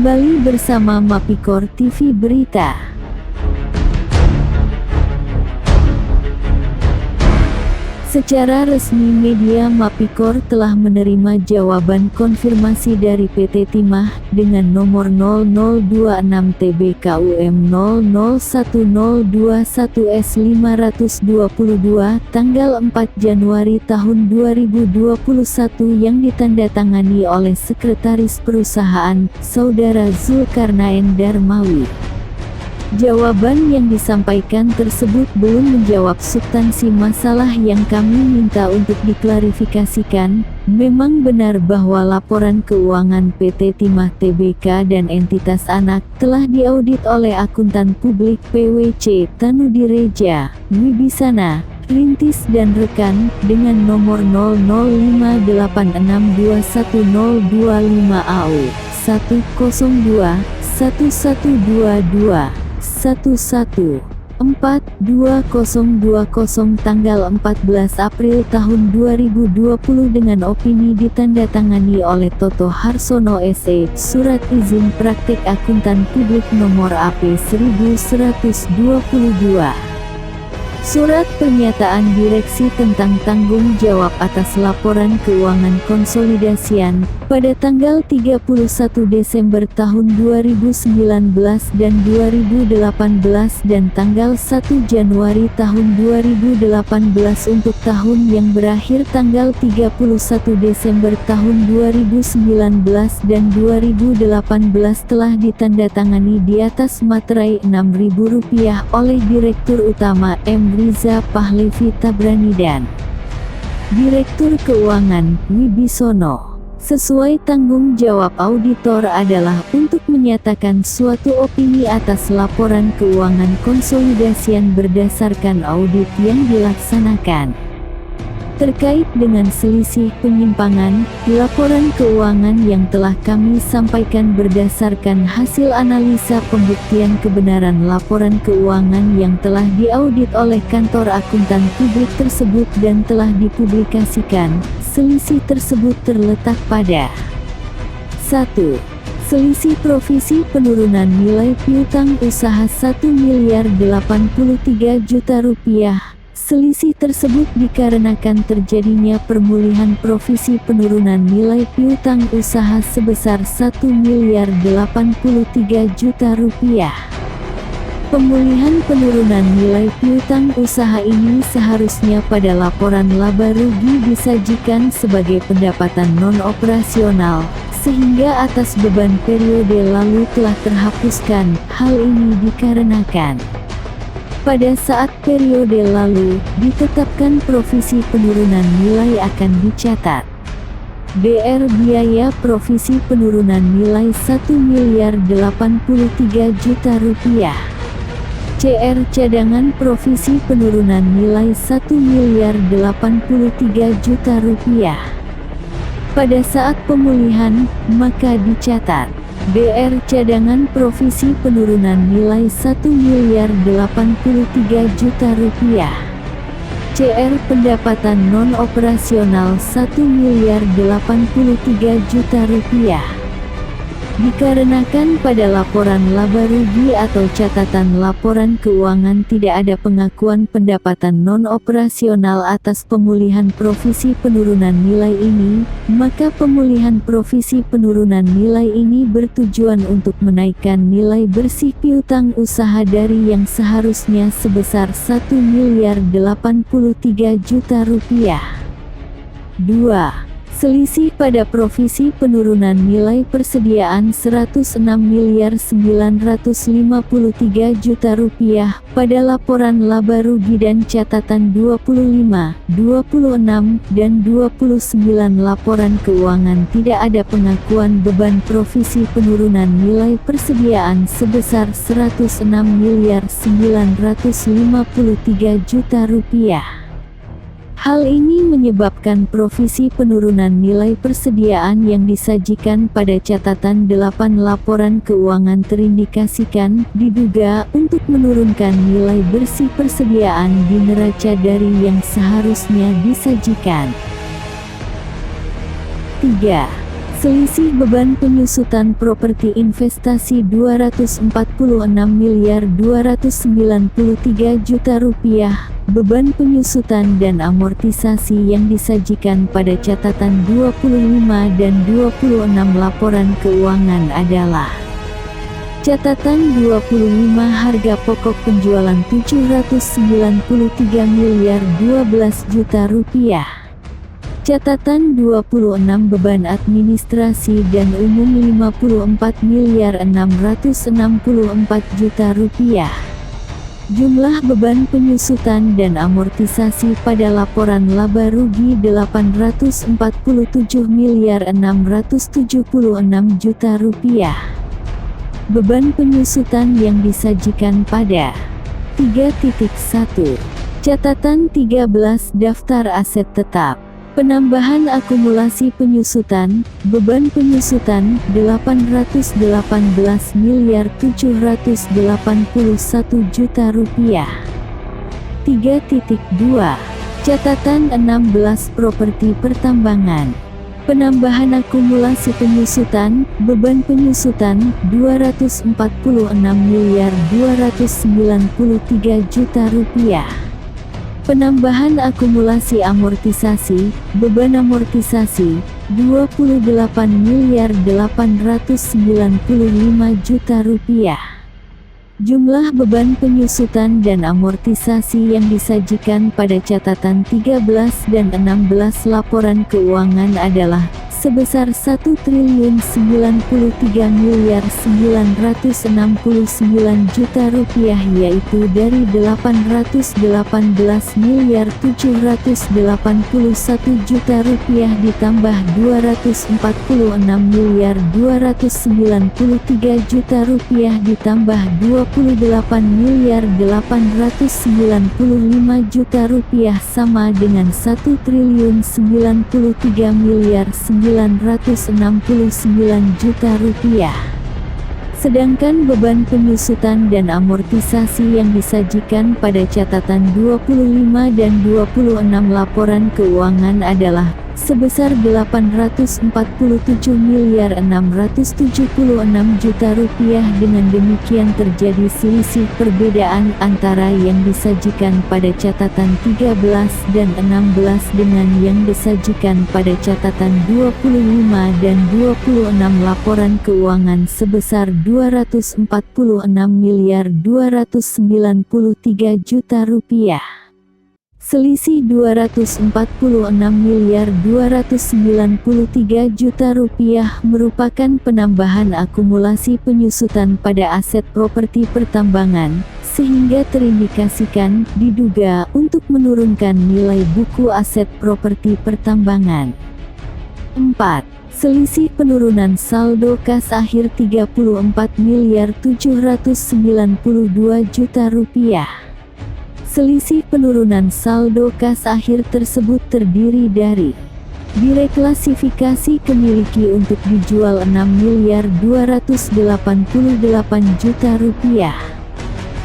Kembali bersama Mapikor TV Berita. Secara resmi media Mapikor telah menerima jawaban konfirmasi dari PT Timah dengan nomor 0026 TBKUM 00121S522 tanggal 4 Januari tahun 2021 yang ditandatangani oleh Sekretaris Perusahaan, Saudara Zulkarnaen Darmawi. Jawaban yang disampaikan tersebut belum menjawab substansi masalah yang kami minta untuk diklarifikasikan. Memang benar bahwa laporan keuangan PT Timah Tbk dan entitas anak telah diaudit oleh akuntan publik PwC Tanudireja, Wibisana, Rintis dan rekan dengan nomor 008621025AU 102 1122 11-4-2020 tanggal 14 April tahun 2020 dengan opini ditandatangani oleh Toto Harsono SE, Surat Izin Praktek Akuntan Publik nomor AP 1122. Surat pernyataan direksi tentang tanggung jawab atas laporan keuangan konsolidasian pada tanggal 31 Desember tahun 2019 dan 2018 dan tanggal 1 Januari tahun 2018 untuk tahun yang berakhir tanggal 31 Desember tahun 2019 dan 2018 telah ditandatangani di atas materai Rp6.000 oleh Direktur Utama M. Riza Pahlevi Tabrani dan Direktur Keuangan Wibisono. Sesuai tanggung jawab auditor adalah untuk menyatakan suatu opini atas laporan keuangan konsolidasian berdasarkan audit yang dilaksanakan. Terkait dengan selisih penyimpangan, laporan keuangan yang telah kami sampaikan berdasarkan hasil analisa pembuktian kebenaran laporan keuangan yang telah diaudit oleh kantor akuntan publik tersebut dan telah dipublikasikan. Selisih tersebut terletak pada 1. Selisih provisi penurunan nilai piutang usaha Rp1.083.000.000. Selisih tersebut dikarenakan terjadinya pemulihan provisi penurunan nilai piutang usaha sebesar Rp1.083.000.000. Pemulihan penurunan nilai piutang usaha ini seharusnya pada laporan laba rugi disajikan sebagai pendapatan non-operasional, sehingga atas beban periode lalu telah terhapuskan. Hal ini dikarenakan pada saat periode lalu, ditetapkan provisi penurunan nilai akan dicatat. Dr. Biaya provisi penurunan nilai Rp1.083.000.000. Cr. Cadangan provisi penurunan nilai Rp1.083.000.000. Pada saat pemulihan, maka dicatat Dr. Cadangan provisi penurunan nilai Rp1.083.000.000. Cr. Pendapatan non-operasional Rp1.083.000.000. Dikarenakan pada laporan laba rugi atau catatan laporan keuangan tidak ada pengakuan pendapatan non-operasional atas pemulihan provisi penurunan nilai ini, maka pemulihan provisi penurunan nilai ini bertujuan untuk menaikkan nilai bersih piutang usaha dari yang seharusnya sebesar Rp1.083.000.000. 2. Selisih pada provisi penurunan nilai persediaan Rp106.953.000.000 pada laporan laba rugi dan catatan 25, 26, dan 29 laporan keuangan tidak ada pengakuan beban provisi penurunan nilai persediaan sebesar Rp106.953.000.000. Hal ini menyebabkan provisi penurunan nilai persediaan yang disajikan pada catatan 8 laporan keuangan terindikasikan, diduga, untuk menurunkan nilai bersih persediaan di neraca dari yang seharusnya disajikan. 3. Selisih beban penyusutan properti investasi Rp246.293.000.000, beban penyusutan dan amortisasi yang disajikan pada catatan 25 dan 26 laporan keuangan adalah: catatan 25 harga pokok penjualan Rp793.012.000.000. Catatan 26 beban administrasi dan umum Rp54.664.000.000. Jumlah beban penyusutan dan amortisasi pada laporan laba rugi Rp847.676.000.000. Beban penyusutan yang disajikan pada 3.1. Catatan 13 daftar aset tetap. Penambahan akumulasi penyusutan, beban penyusutan Rp18.781.000.000. 3.2. Catatan 16 properti pertambangan. Penambahan akumulasi penyusutan, beban penyusutan Rp246.293.000.000. Penambahan akumulasi amortisasi, beban amortisasi Rp28.895.000.000. Jumlah beban penyusutan dan amortisasi yang disajikan pada catatan 13 dan 16 laporan keuangan adalah sebesar Rp1.909.969.000.000, yaitu dari Rp818.781.000.000 ditambah Rp26.293.000.000 ditambah Rp28.895.000.000 sama dengan Rp1.093.969.000.000. Sedangkan beban penyusutan dan amortisasi yang disajikan pada catatan 25 dan 26 laporan keuangan adalah sebesar Rp847.676.000.000. Dengan demikian terjadi selisih perbedaan antara yang disajikan pada catatan 13 dan 16 dengan yang disajikan pada catatan 25 dan 26 laporan keuangan sebesar Rp204.293.000.000. Selisih Rp204.293.000.000 merupakan penambahan akumulasi penyusutan pada aset properti pertambangan, sehingga terindikasikan, diduga, untuk menurunkan nilai buku aset properti pertambangan. 4. Selisih penurunan saldo kas akhir Rp34.792.000.000. Selisih penurunan saldo kas akhir tersebut terdiri dari direklasifikasi kemiliki untuk dijual Rp6.288.000.000.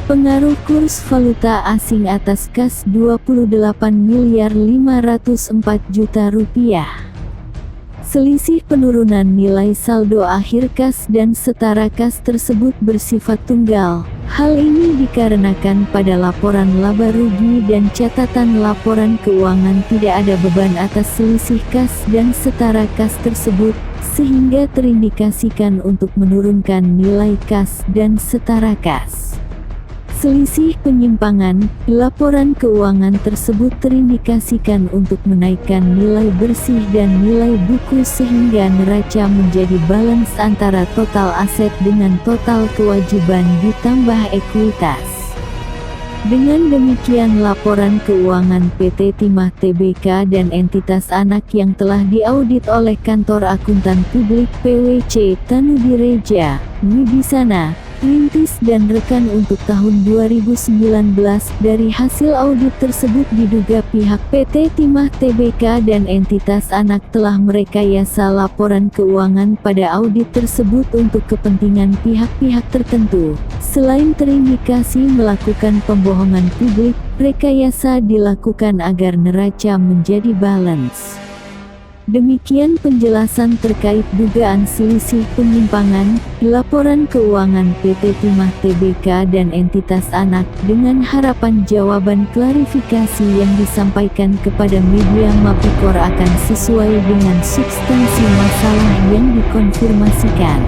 Pengaruh kurs valuta asing atas kas Rp28.504.000.000. Selisih penurunan nilai saldo akhir kas dan setara kas tersebut bersifat tunggal. Hal ini dikarenakan pada laporan laba rugi dan catatan laporan keuangan tidak ada beban atas selisih kas dan setara kas tersebut, sehingga terindikasikan untuk menurunkan nilai kas dan setara kas. Selisih penyimpangan, laporan keuangan tersebut terindikasikan untuk menaikkan nilai bersih dan nilai buku sehingga neraca menjadi balance antara total aset dengan total kewajiban ditambah ekuitas. Dengan demikian laporan keuangan PT Timah Tbk dan entitas anak yang telah diaudit oleh Kantor Akuntan Publik PwC Tanudireja, Wibisana, Rintis dan rekan untuk tahun 2019 dari hasil audit tersebut diduga pihak PT Timah Tbk dan entitas anak telah merekayasa laporan keuangan pada audit tersebut untuk kepentingan pihak-pihak tertentu. Selain terindikasi melakukan pembohongan publik, rekayasa dilakukan agar neraca menjadi balance. Demikian penjelasan terkait dugaan selisih penyimpangan laporan keuangan PT Timah Tbk dan entitas anak, dengan harapan jawaban klarifikasi yang disampaikan kepada media Mapikor akan sesuai dengan substansi masalah yang dikonfirmasikan.